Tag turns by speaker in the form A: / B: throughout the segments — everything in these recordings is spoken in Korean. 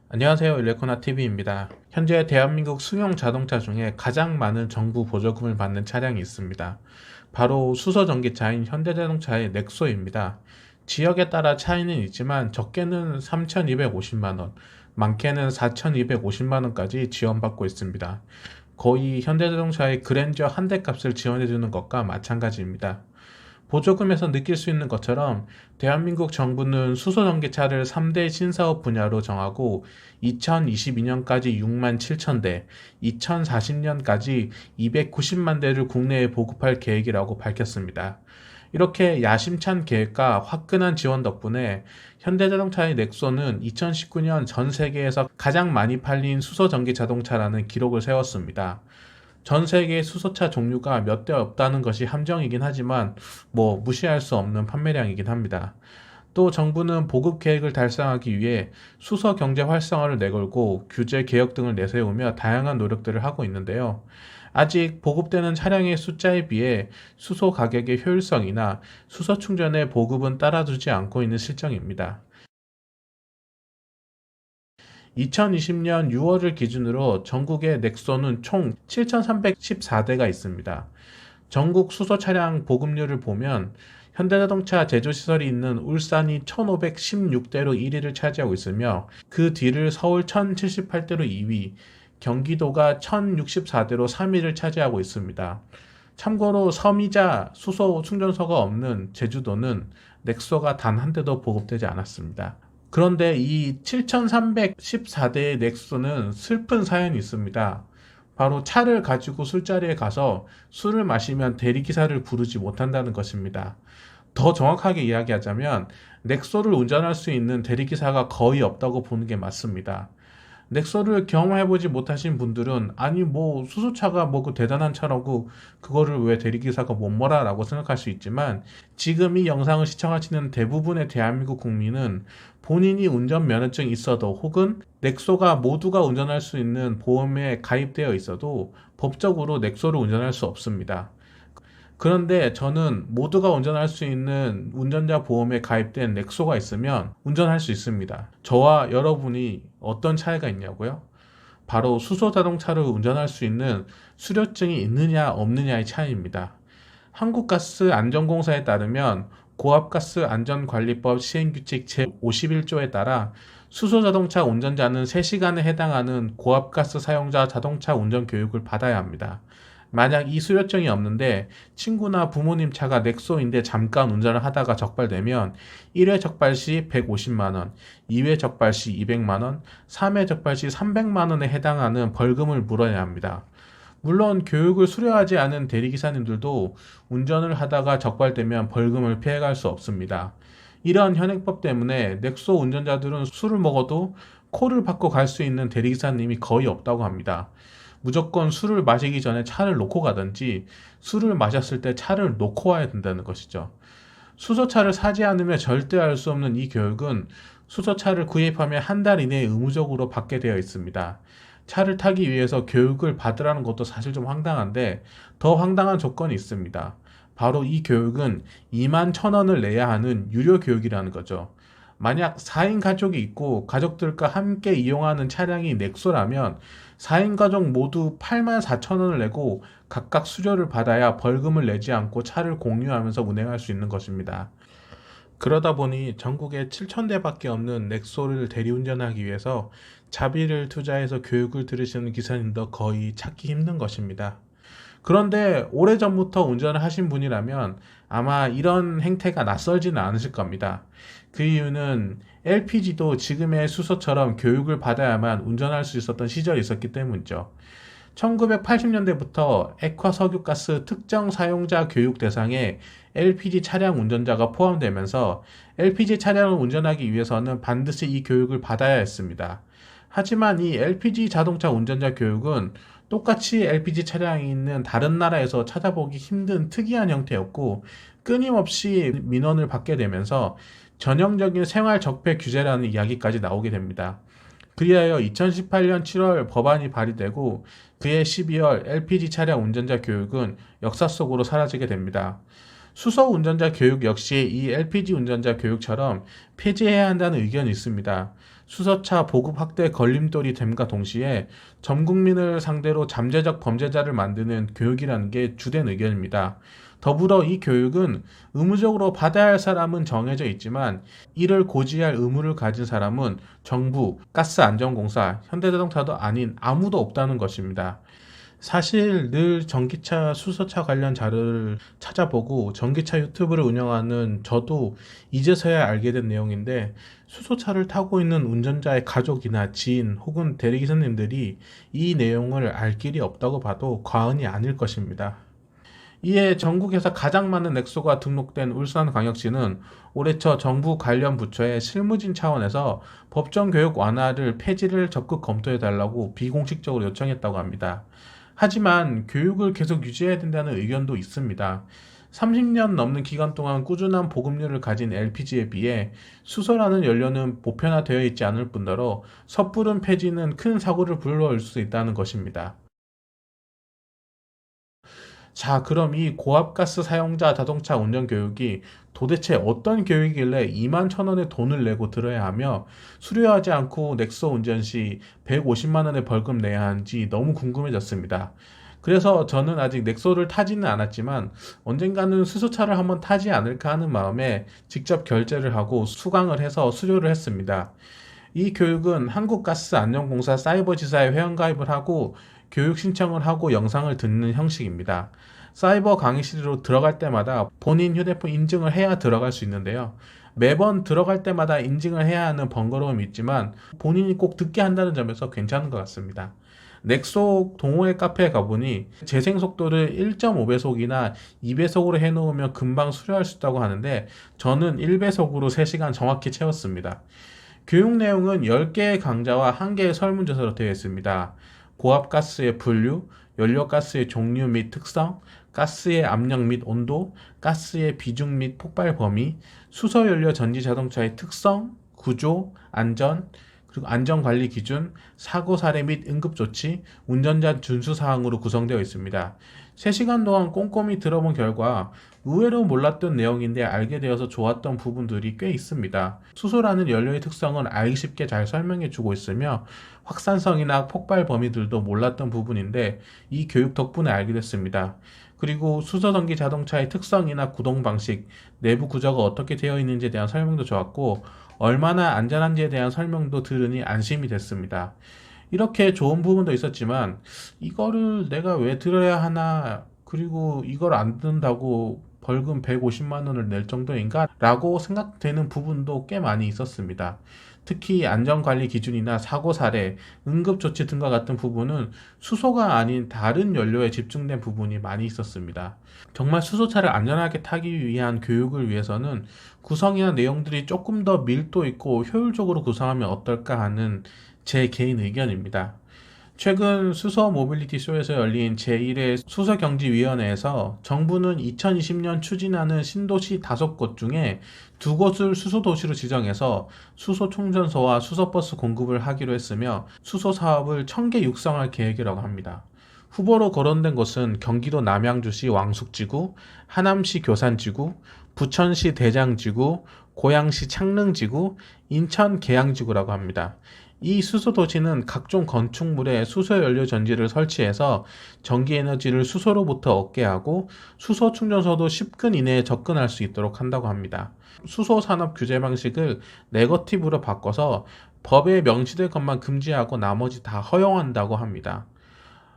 A: 안녕하세요. 일레코나TV입니다. 현재 대한민국 승용 자동차 중에 가장 많은 정부 보조금을 받는 차량이 있습니다. 바로 수소전기차인 현대자동차의 넥소입니다. 지역에 따라 차이는 있지만 적게는 3,250만원, 많게는 4,250만원까지 지원받고 있습니다. 거의 현대자동차의 그랜저 한 대 값을 지원해주는 것과 마찬가지입니다. 보조금에서 느낄 수 있는 것처럼 대한민국 정부는 수소전기차를 3대 신사업 분야로 정하고 2022년까지 6만 7천 대, 2040년까지 290만 대를 국내에 보급할 계획이라고 밝혔습니다. 이렇게 야심찬 계획과 화끈한 지원 덕분에 현대자동차의 넥소는 2019년 전 세계에서 가장 많이 팔린 수소전기 자동차라는 기록을 세웠습니다. 전 세계의 수소차 종류가 몇 대 없다는 것이 함정이긴 하지만 무시할 수 없는 판매량이긴 합니다. 또 정부는 보급 계획을 달성하기 위해 수소 경제 활성화를 내걸고 규제 개혁 등을 내세우며 다양한 노력들을 하고 있는데요. 아직 보급되는 차량의 숫자에 비해 수소 가격의 효율성이나 수소 충전의 보급은 따라주지 않고 있는 실정입니다. 2020년 6월을 기준으로 전국의 넥소는 총 7,314대가 있습니다. 전국 수소 차량 보급률을 보면 현대자동차 제조시설이 있는 울산이 1,516대로 1위를 차지하고 있으며 그 뒤를 서울 1,078대로 2위, 경기도가 1,064대로 3위를 차지하고 있습니다. 참고로 섬이자 수소 충전소가 없는 제주도는 넥소가 단 한 대도 보급되지 않았습니다. 그런데 이 7,314대의 넥소는 슬픈 사연이 있습니다. 바로 차를 가지고 술자리에 가서 술을 마시면 대리기사를 부르지 못한다는 것입니다. 더 정확하게 이야기하자면 넥소를 운전할 수 있는 대리기사가 거의 없다고 보는 게 맞습니다. 넥소를 경험해보지 못하신 분들은 아니 수소차가 그 대단한 차라고 그거를 왜 대리기사가 못 몰아 라고 생각할 수 있지만 지금 이 영상을 시청하시는 대부분의 대한민국 국민은 본인이 운전면허증이 있어도 혹은 넥소가 모두가 운전할 수 있는 보험에 가입되어 있어도 법적으로 넥소를 운전할 수 없습니다. 그런데 저는 모두가 운전할 수 있는 운전자 보험에 가입된 넥소가 있으면 운전할 수 있습니다. 저와 여러분이 어떤 차이가 있냐고요? 바로 수소 자동차를 운전할 수 있는 수료증이 있느냐 없느냐의 차이입니다. 한국가스안전공사에 따르면 고압가스안전관리법 시행규칙 제51조에 따라 수소자동차 운전자는 3시간에 해당하는 고압가스 사용자 자동차 운전 교육을 받아야 합니다. 만약 이 수료증이 없는데 친구나 부모님 차가 넥소인데 잠깐 운전을 하다가 적발되면 1회 적발 시 150만원, 2회 적발 시 200만원, 3회 적발 시 300만원에 해당하는 벌금을 물어야 합니다. 물론 교육을 수료하지 않은 대리기사님들도 운전을 하다가 적발되면 벌금을 피해갈 수 없습니다. 이러한 현행법 때문에 넥소 운전자들은 술을 먹어도 코를 박고 갈 수 있는 대리기사님이 거의 없다고 합니다. 무조건 술을 마시기 전에 차를 놓고 가든지 술을 마셨을 때 차를 놓고 와야 된다는 것이죠. 수소차를 사지 않으면 절대 할 수 없는 이 교육은 수소차를 구입하면 한 달 이내에 의무적으로 받게 되어 있습니다. 차를 타기 위해서 교육을 받으라는 것도 사실 좀 황당한데 더 황당한 조건이 있습니다. 바로 이 교육은 21,000원을 내야 하는 유료 교육이라는 거죠. 만약 4인 가족이 있고 가족들과 함께 이용하는 차량이 넥소라면 4인 가족 모두 84,000원을 내고 각각 수료를 받아야 벌금을 내지 않고 차를 공유하면서 운행할 수 있는 것입니다. 그러다 보니 전국에 7,000대밖에 없는 넥소를 대리운전하기 위해서 자비를 투자해서 교육을 들으시는 기사님도 거의 찾기 힘든 것입니다. 그런데 오래전부터 운전을 하신 분이라면 아마 이런 행태가 낯설지는 않으실 겁니다. 그 이유는 LPG도 지금의 수소처럼 교육을 받아야만 운전할 수 있었던 시절이 있었기 때문이죠. 1980년대부터 액화 석유가스 특정 사용자 교육 대상에 LPG 차량 운전자가 포함되면서 LPG 차량을 운전하기 위해서는 반드시 이 교육을 받아야 했습니다. 하지만 이 LPG 자동차 운전자 교육은 똑같이 LPG 차량이 있는 다른 나라에서 찾아보기 힘든 특이한 형태였고 끊임없이 민원을 받게 되면서 전형적인 생활 적폐 규제라는 이야기까지 나오게 됩니다. 그리하여 2018년 7월 법안이 발의되고 그해 12월 LPG 차량 운전자 교육은 역사 속으로 사라지게 됩니다. 수소 운전자 교육 역시 이 LPG 운전자 교육처럼 폐지해야 한다는 의견이 있습니다. 수소차 보급 확대 걸림돌이 됨과 동시에 전 국민을 상대로 잠재적 범죄자를 만드는 교육이라는 게 주된 의견입니다. 더불어 이 교육은 의무적으로 받아야 할 사람은 정해져 있지만 이를 고지할 의무를 가진 사람은 정부, 가스안전공사, 현대자동차도 아닌 아무도 없다는 것입니다. 사실 늘 전기차, 수소차 관련 자료를 찾아보고 전기차 유튜브를 운영하는 저도 이제서야 알게 된 내용인데 수소차를 타고 있는 운전자의 가족이나 지인 혹은 대리기사님들이 이 내용을 알 길이 없다고 봐도 과언이 아닐 것입니다. 이에 전국에서 가장 많은 넥소가 등록된 울산광역시는 올해 초 정부 관련 부처에 실무진 차원에서 법정 교육 완화를 폐지를 적극 검토해달라고 비공식적으로 요청했다고 합니다. 하지만 교육을 계속 유지해야 된다는 의견도 있습니다. 30년 넘는 기간 동안 꾸준한 보급률을 가진 LPG에 비해 수소라는 연료는 보편화되어 있지 않을 뿐더러 섣부른 폐지는 큰 사고를 불러올 수 있다는 것입니다. 자, 그럼 이 고압가스 사용자 자동차 운전 교육이 도대체 어떤 교육이길래 2만 천 원의 돈을 내고 들어야 하며 수료하지 않고 넥소 운전 시 150만 원의 벌금 내야 하는지 너무 궁금해졌습니다. 그래서 저는 아직 넥소를 타지는 않았지만 언젠가는 수소차를 한번 타지 않을까 하는 마음에 직접 결제를 하고 수강을 해서 수료를 했습니다. 이 교육은 한국가스안전공사 사이버지사에 회원가입을 하고 교육 신청을 하고 영상을 듣는 형식입니다. 사이버 강의실로 들어갈 때마다 본인 휴대폰 인증을 해야 들어갈 수 있는데요. 매번 들어갈 때마다 인증을 해야 하는 번거로움이 있지만 본인이 꼭 듣게 한다는 점에서 괜찮은 것 같습니다. 넥소 동호회 카페에 가보니 재생 속도를 1.5배속이나 2배속으로 해놓으면 금방 수료할 수 있다고 하는데 저는 1배속으로 3시간 정확히 채웠습니다. 교육 내용은 10개의 강좌와 1개의 설문조사로 되어 있습니다. 고압가스의 분류, 연료가스의 종류 및 특성, 가스의 압력 및 온도, 가스의 비중 및 폭발 범위, 수소연료 전지자동차의 특성, 구조, 안전, 그리고 안전관리 기준, 사고 사례 및 응급조치, 운전자 준수사항으로 구성되어 있습니다. 3시간 동안 꼼꼼히 들어본 결과 의외로 몰랐던 내용인데 알게 되어서 좋았던 부분들이 꽤 있습니다. 수소라는 연료의 특성은 알기 쉽게 잘 설명해 주고 있으며 확산성이나 폭발 범위들도 몰랐던 부분인데 이 교육 덕분에 알게 됐습니다. 그리고 수소전기 자동차의 특성이나 구동 방식, 내부 구조가 어떻게 되어 있는지에 대한 설명도 좋았고 얼마나 안전한지에 대한 설명도 들으니 안심이 됐습니다. 이렇게 좋은 부분도 있었지만 이거를 내가 왜 들어야 하나, 그리고 이걸 안 듣는다고 벌금 150만 원을 낼 정도인가? 라고 생각되는 부분도 꽤 많이 있었습니다. 특히 안전관리 기준이나 사고 사례, 응급조치 등과 같은 부분은 수소가 아닌 다른 연료에 집중된 부분이 많이 있었습니다. 정말 수소차를 안전하게 타기 위한 교육을 위해서는 구성이나 내용들이 조금 더 밀도 있고 효율적으로 구성하면 어떨까 하는 제 개인 의견입니다. 최근 수소 모빌리티 쇼에서 열린 제1회 수소경지위원회에서 정부는 2020년 추진하는 신도시 5곳 중에 2곳을 수소도시로 지정해서 수소 충전소와 수소버스 공급을 하기로 했으며 수소 사업을 1000개 육성할 계획이라고 합니다. 후보로 거론된 곳은 경기도 남양주시 왕숙지구, 하남시 교산지구, 부천시 대장지구, 고양시 창릉지구, 인천 계양지구라고 합니다. 이 수소도시는 각종 건축물에 수소연료 전지를 설치해서 전기에너지를 수소로부터 얻게 하고 수소 충전소도 10근 이내에 접근할 수 있도록 한다고 합니다. 수소산업 규제 방식을 네거티브로 바꿔서 법에 명시될 것만 금지하고 나머지 다 허용한다고 합니다.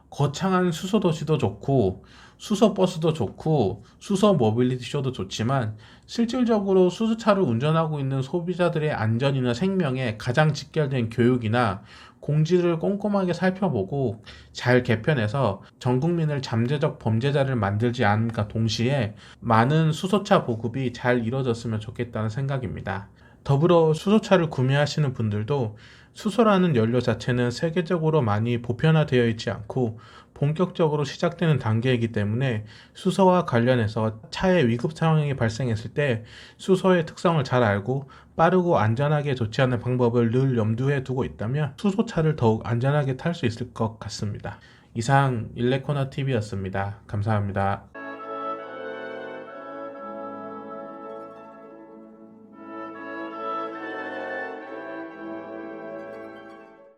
A: 거창한 수소도시도 좋고 수소버스도 좋고 수소 모빌리티 쇼도 좋지만 실질적으로 수소차를 운전하고 있는 소비자들의 안전이나 생명에 가장 직결된 교육이나 공지를 꼼꼼하게 살펴보고 잘 개편해서 전 국민을 잠재적 범죄자를 만들지 않음과 동시에 많은 수소차 보급이 잘 이루어졌으면 좋겠다는 생각입니다. 더불어 수소차를 구매하시는 분들도 수소라는 연료 자체는 세계적으로 많이 보편화되어 있지 않고 본격적으로 시작되는 단계이기 때문에 수소와 관련해서 차의 위급 상황이 발생했을 때 수소의 특성을 잘 알고 빠르고 안전하게 조치하는 방법을 늘 염두에 두고 있다면 수소차를 더욱 안전하게 탈 수 있을 것 같습니다. 이상 일레코너TV였습니다. 감사합니다.